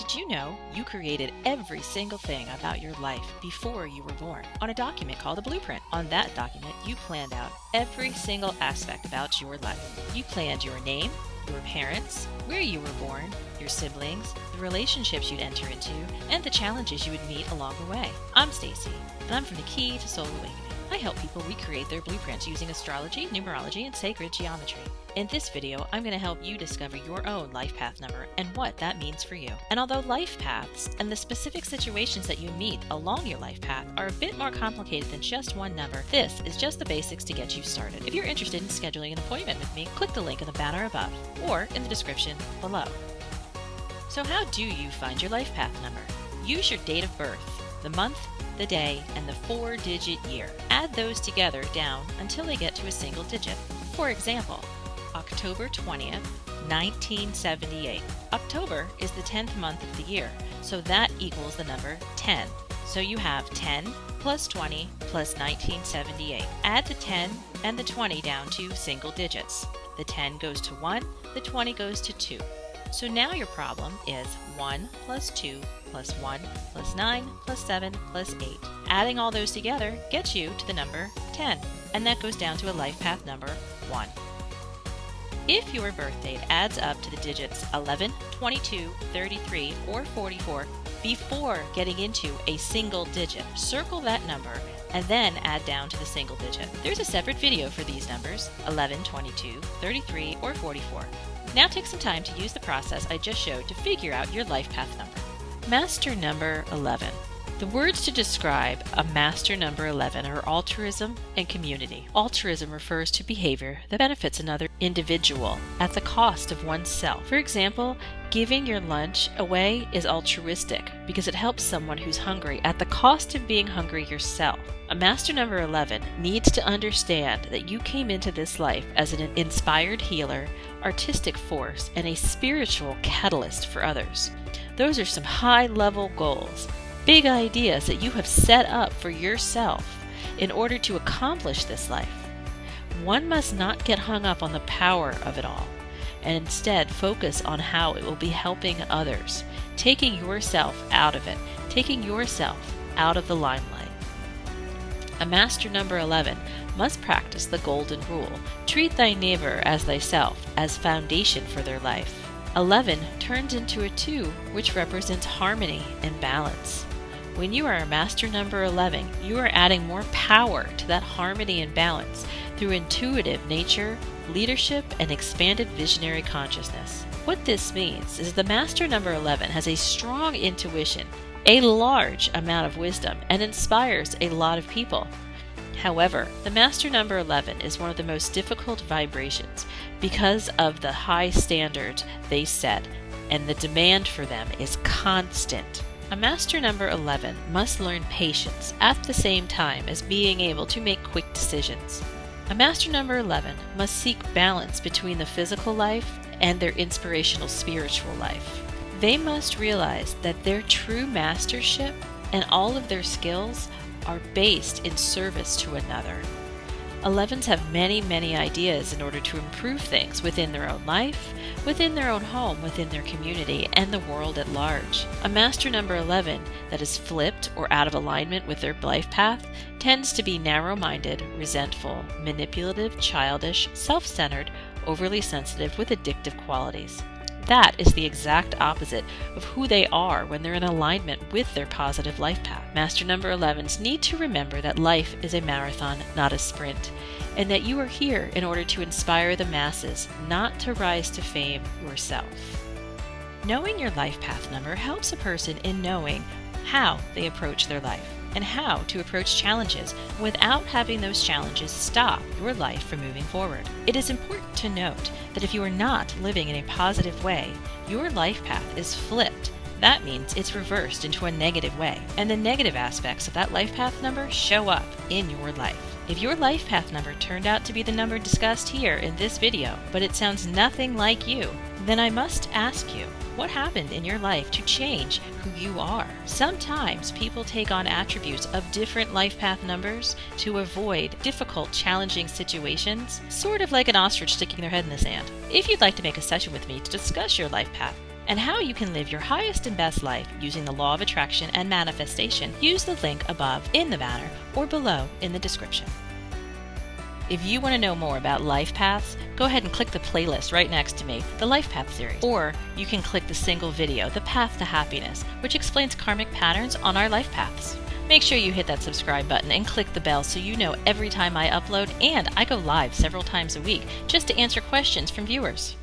Did you know you created every single thing about your life before you were born on a document called a blueprint? On that document, you planned out every single aspect about your life. You planned your name, your parents, where you were born, your siblings, the relationships you'd enter into, and the challenges you would meet along the way. I'm Stacie, and I'm from the Key to Soul Awakening. I help people recreate their blueprints using astrology, numerology, and sacred geometry. In this video, I'm going to help you discover your own life path number and what that means for you. And although life paths and the specific situations that you meet along your life path are a bit more complicated than just one number, this is just the basics to get you started. If you're interested in scheduling an appointment with me, click the link in the banner above or in the description below. So how do you find your life path number? Use your date of birth, the month, the day, and the 4-digit year. Add those together down until they get to a single digit. For example, October 20th, 1978. October is the 10th month of the year, so that equals the number 10. So you have 10 plus 20 plus 1978. Add the 10 and the 20 down to single digits. The 10 goes to 1, the 20 goes to 2. So now your problem is 1 plus 2 plus 1 plus 9 plus 7 plus 8. Adding all those together gets you to the number 10, and that goes down to a life path number 1. If your birth date adds up to the digits 11, 22, 33, or 44 before getting into a single digit, circle that number and then add down to the single digit. There's a separate video for these numbers, 11, 22, 33, or 44. Now take some time to use the process I just showed to figure out your life path number. Master number 11. The words to describe a master number 11 are altruism and community. Altruism refers to behavior that benefits another individual at the cost of oneself. For example, giving your lunch away is altruistic because it helps someone who's hungry at the cost of being hungry yourself. A master number 11 needs to understand that you came into this life as an inspired healer, artistic force, and a spiritual catalyst for others. Those are some high-level goals. Big ideas that you have set up for yourself in order to accomplish this life. One must not get hung up on the power of it all, and instead focus on how it will be helping others, taking yourself out of it, taking yourself out of the limelight. A master number 11 must practice the golden rule, treat thy neighbor as thyself, as foundation for their life. 11 turns into a 2, which represents harmony and balance. When you are a master number 11, you are adding more power to that harmony and balance through intuitive nature, leadership, and expanded visionary consciousness. What this means is the master number 11 has a strong intuition, a large amount of wisdom, and inspires a lot of people. However, the master number 11 is one of the most difficult vibrations because of the high standards they set, and the demand for them is constant. A master number 11 must learn patience at the same time as being able to make quick decisions. A master number 11 must seek balance between the physical life and their inspirational spiritual life. They must realize that their true mastership and all of their skills are based in service to another. 11s have many ideas in order to improve things within their own life, within their own home, within their community, and the world at large. A master number 11 that is flipped or out of alignment with their life path tends to be narrow-minded, resentful, manipulative, childish, self-centered, overly sensitive with addictive qualities. That is the exact opposite of who they are when they're in alignment with their positive life path. Master number 11s need to remember that life is a marathon, not a sprint, and that you are here in order to inspire the masses, not to rise to fame yourself. Knowing your life path number helps a person in knowing how they approach their life and how to approach challenges without having those challenges stop your life from moving forward. It is important to note that if you are not living in a positive way, your life path is flipped. That means it's reversed into a negative way, and the negative aspects of that life path number show up in your life. If your life path number turned out to be the number discussed here in this video, but it sounds nothing like you, then I must ask you, what happened in your life to change who you are? Sometimes people take on attributes of different life path numbers to avoid difficult, challenging situations, sort of like an ostrich sticking their head in the sand. If you'd like to make a session with me to discuss your life path, and how you can live your highest and best life using the law of attraction and manifestation, use the link above in the banner or below in the description. If you want to know more about life paths, go ahead and click the playlist right next to me, the Life Path series. Or you can click the single video, The Path to Happiness, which explains karmic patterns on our life paths. Make sure you hit that subscribe button and click the bell so you know every time I upload, and I go live several times a week just to answer questions from viewers.